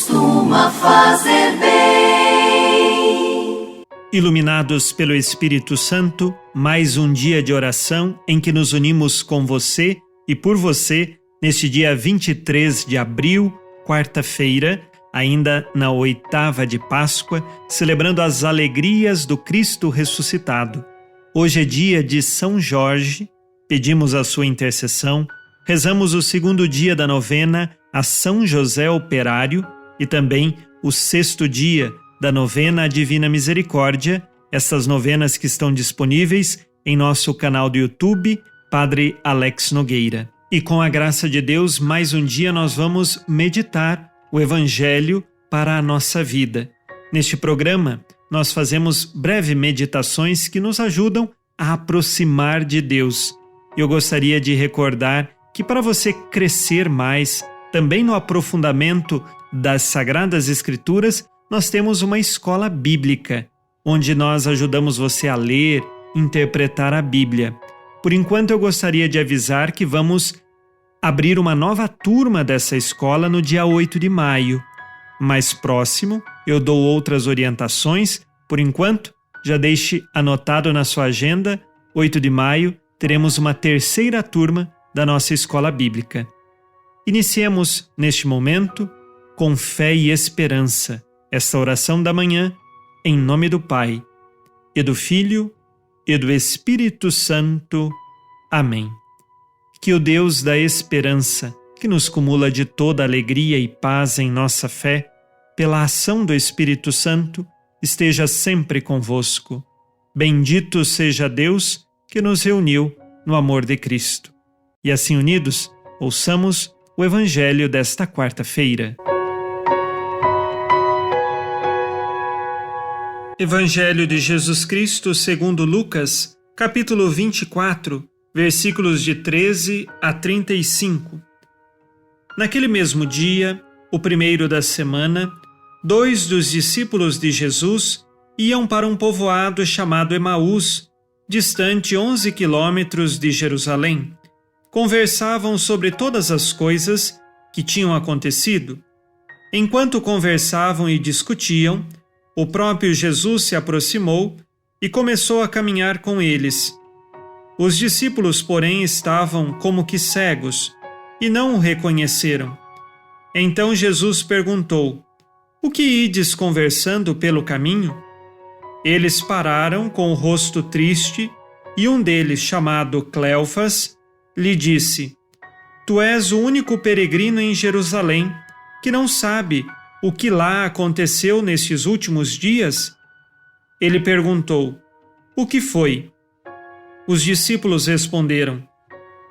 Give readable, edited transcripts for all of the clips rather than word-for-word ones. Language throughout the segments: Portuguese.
costuma fazer bem. Iluminados pelo Espírito Santo, mais um dia de oração em que nos unimos com você e por você neste dia 23 de abril, quarta-feira, ainda na oitava de Páscoa, celebrando as alegrias do Cristo ressuscitado. Hoje é dia de São Jorge, pedimos a sua intercessão, rezamos o segundo dia da novena a São José Operário e também o sexto dia da novena à Divina Misericórdia, essas novenas que estão disponíveis em nosso canal do YouTube, Padre Alex Nogueira. E com a graça de Deus, mais um dia nós vamos meditar o Evangelho para a nossa vida. Neste programa, nós fazemos breves meditações que nos ajudam a aproximar de Deus. Eu gostaria de recordar que para você crescer mais, também no aprofundamento das Sagradas Escrituras, nós temos uma escola bíblica, onde nós ajudamos você a ler, interpretar a Bíblia. Por enquanto, eu gostaria de avisar que vamos abrir uma nova turma dessa escola no dia 8 de maio. Mais próximo, eu dou outras orientações. Por enquanto, já deixe anotado na sua agenda, 8 de maio, teremos uma terceira turma da nossa escola bíblica. Iniciemos neste momento com fé e esperança esta oração da manhã, em nome do Pai, e do Filho, e do Espírito Santo. Amém. Que o Deus da esperança, que nos cumula de toda alegria e paz em nossa fé, pela ação do Espírito Santo, esteja sempre convosco. Bendito seja Deus que nos reuniu no amor de Cristo. E assim unidos, ouçamos o Evangelho desta quarta-feira. Evangelho de Jesus Cristo segundo Lucas, capítulo 24, versículos de 13 a 35. Naquele mesmo dia, o primeiro da semana, 2 dos discípulos de Jesus iam para um povoado chamado Emaús, distante 11 quilômetros de Jerusalém. Conversavam sobre todas as coisas que tinham acontecido. Enquanto conversavam e discutiam, o próprio Jesus se aproximou e começou a caminhar com eles. Os discípulos, porém, estavam como que cegos e não o reconheceram. Então Jesus perguntou: "O que ides conversando pelo caminho?" Eles pararam com o rosto triste e um deles, chamado Cleofas, lhe disse: "Tu és o único peregrino em Jerusalém que não sabe o que lá aconteceu nestes últimos dias?" Ele perguntou: "O que foi?" Os discípulos responderam: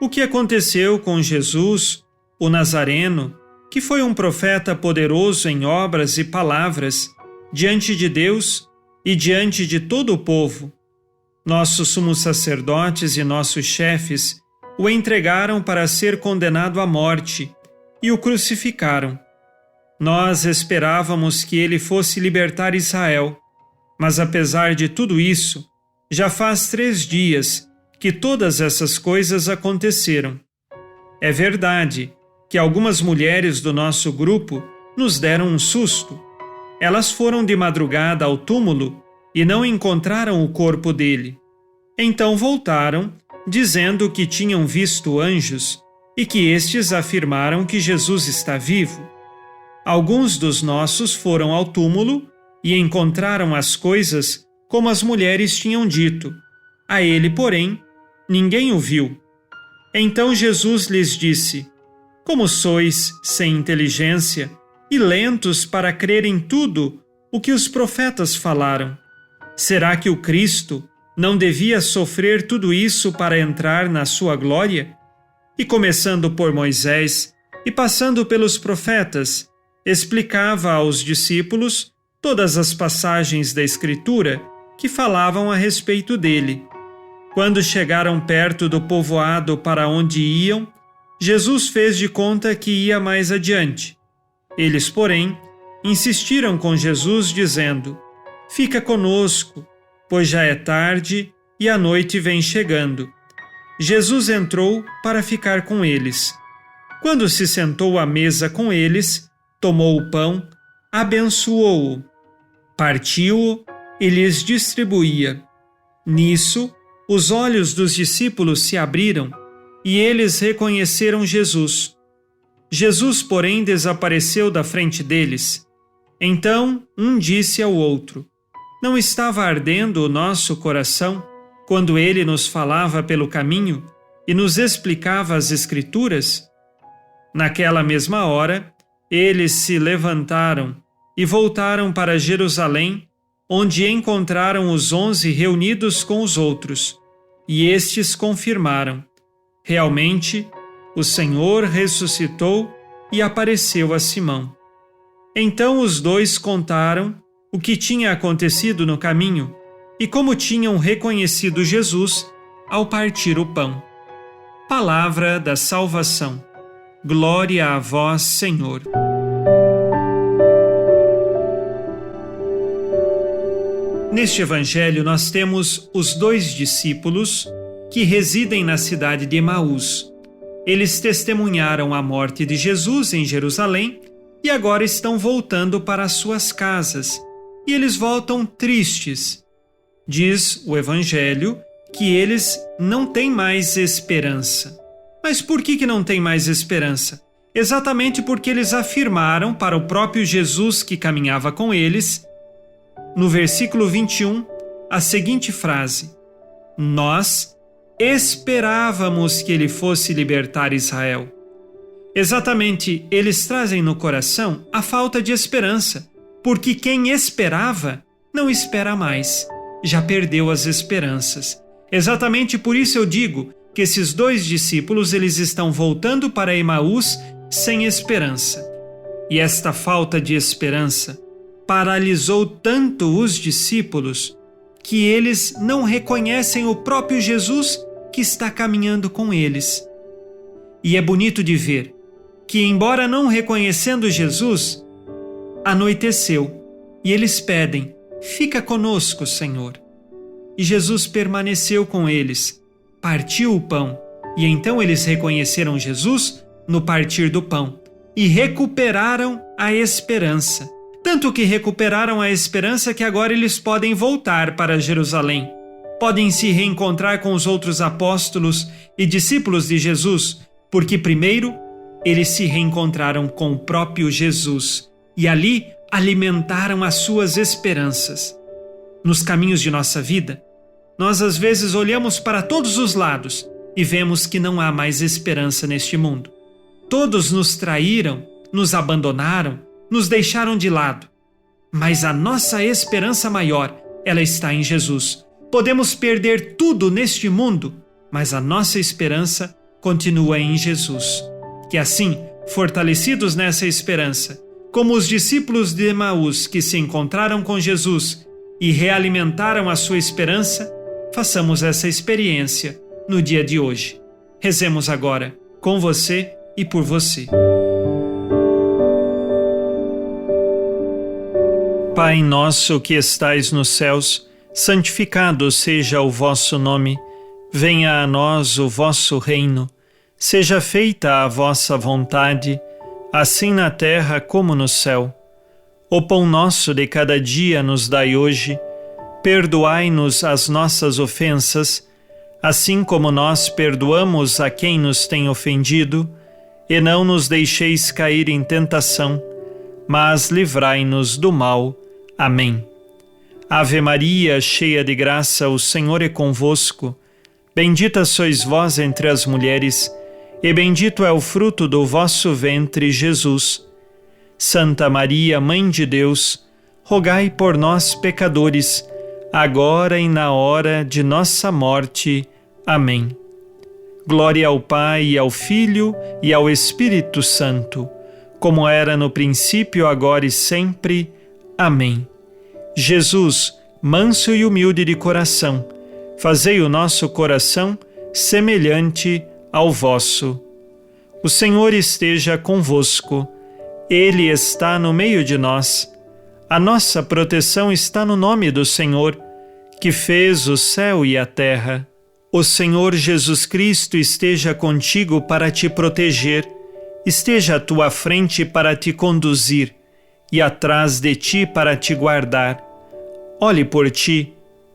"O que aconteceu com Jesus, o Nazareno, que foi um profeta poderoso em obras e palavras, diante de Deus e diante de todo o povo. Nossos sumos sacerdotes e nossos chefes o entregaram para ser condenado à morte e o crucificaram. Nós esperávamos que ele fosse libertar Israel, mas apesar de tudo isso, já faz 3 dias que todas essas coisas aconteceram. É verdade que algumas mulheres do nosso grupo nos deram um susto. Elas foram de madrugada ao túmulo e não encontraram o corpo dele. Então voltaram, dizendo que tinham visto anjos e que estes afirmaram que Jesus está vivo. Alguns dos nossos foram ao túmulo e encontraram as coisas como as mulheres tinham dito. A ele, porém, ninguém o viu." Então Jesus lhes disse: "Como sois sem inteligência e lentos para crer em tudo o que os profetas falaram? Será que o Cristo não devia sofrer tudo isso para entrar na sua glória?" E começando por Moisés e passando pelos profetas, explicava aos discípulos todas as passagens da Escritura que falavam a respeito dele. Quando chegaram perto do povoado para onde iam, Jesus fez de conta que ia mais adiante. Eles, porém, insistiram com Jesus, dizendo: "Fica conosco, pois já é tarde e a noite vem chegando." Jesus entrou para ficar com eles. Quando se sentou à mesa com eles, tomou o pão, abençoou-o, partiu-o e lhes distribuía. Nisso, os olhos dos discípulos se abriram e eles reconheceram Jesus. Jesus, porém, desapareceu da frente deles. Então, um disse ao outro: Não estava ardendo o nosso coração quando ele nos falava pelo caminho e nos explicava as Escrituras? Naquela mesma hora, eles se levantaram e voltaram para Jerusalém, onde encontraram os 11 reunidos com os outros, e estes confirmaram: realmente, o Senhor ressuscitou e apareceu a Simão. Então os dois contaram o que tinha acontecido no caminho e como tinham reconhecido Jesus ao partir o pão. Palavra da salvação. Glória a vós, Senhor. Neste evangelho nós temos os 2 discípulos que residem na cidade de Emaús. Eles testemunharam a morte de Jesus em Jerusalém e agora estão voltando para as suas casas. E eles voltam tristes. Diz o evangelho que eles não têm mais esperança. Mas por que não têm mais esperança? Exatamente porque eles afirmaram para o próprio Jesus que caminhava com eles, no versículo 21, a seguinte frase: Nós esperávamos que ele fosse libertar Israel. Exatamente, eles trazem no coração a falta de esperança, porque quem esperava não espera mais, já perdeu as esperanças. Exatamente por isso eu digo que esses 2 discípulos eles estão voltando para Emaús sem esperança. E esta falta de esperança paralisou tanto os discípulos que eles não reconhecem o próprio Jesus que está caminhando com eles. E é bonito de ver que, embora não reconhecendo Jesus, anoiteceu e eles pedem: fica conosco, Senhor. E Jesus permaneceu com eles, partiu o pão, e então eles reconheceram Jesus no partir do pão e recuperaram a esperança. Tanto que recuperaram a esperança que agora eles podem voltar para Jerusalém. Podem se reencontrar com os outros apóstolos e discípulos de Jesus, porque primeiro eles se reencontraram com o próprio Jesus e ali alimentaram as suas esperanças. Nos caminhos de nossa vida, nós às vezes olhamos para todos os lados e vemos que não há mais esperança neste mundo. Todos nos traíram, nos abandonaram, nos deixaram de lado. Mas a nossa esperança maior, ela está em Jesus. Podemos perder tudo neste mundo, mas a nossa esperança continua em Jesus. Que assim, fortalecidos nessa esperança, como os discípulos de Emaús que se encontraram com Jesus e realimentaram a sua esperança, façamos essa experiência no dia de hoje. Rezemos agora com você e por você. Pai nosso que estais nos céus, santificado seja o vosso nome. Venha a nós o vosso reino. Seja feita a vossa vontade, assim na terra como no céu. O pão nosso de cada dia nos dai hoje. Perdoai-nos as nossas ofensas, assim como nós perdoamos a quem nos tem ofendido, e não nos deixeis cair em tentação, mas livrai-nos do mal. Amém. Ave Maria, cheia de graça, o Senhor é convosco. Bendita sois vós entre as mulheres, e bendito é o fruto do vosso ventre, Jesus. Santa Maria, Mãe de Deus, rogai por nós, pecadores, agora e na hora de nossa morte. Amém. Glória ao Pai, e ao Filho, e ao Espírito Santo, como era no princípio, agora e sempre. Amém. Jesus, manso e humilde de coração, fazei o nosso coração semelhante ao vosso. O Senhor esteja convosco. Ele está no meio de nós. A nossa proteção está no nome do Senhor, que fez o céu e a terra. O Senhor Jesus Cristo esteja contigo para te proteger, esteja à tua frente para te conduzir, e atrás de ti para te guardar. Olhe por ti,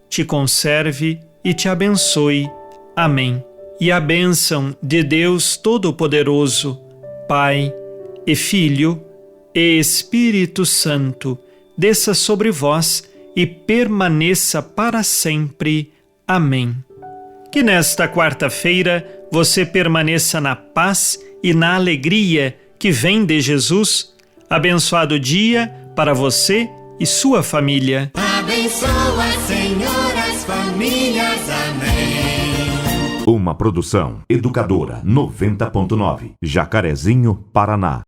te conserve e te abençoe. Amém. E a bênção de Deus Todo-Poderoso, Pai e Filho e Espírito Santo, desça sobre vós e permaneça para sempre. Amém. Que nesta quarta-feira você permaneça na paz e na alegria que vem de Jesus. Abençoado dia para você e sua família. Abençoa, Senhor, as famílias. Amém. Uma produção Educadora 90.9, Jacarezinho, Paraná.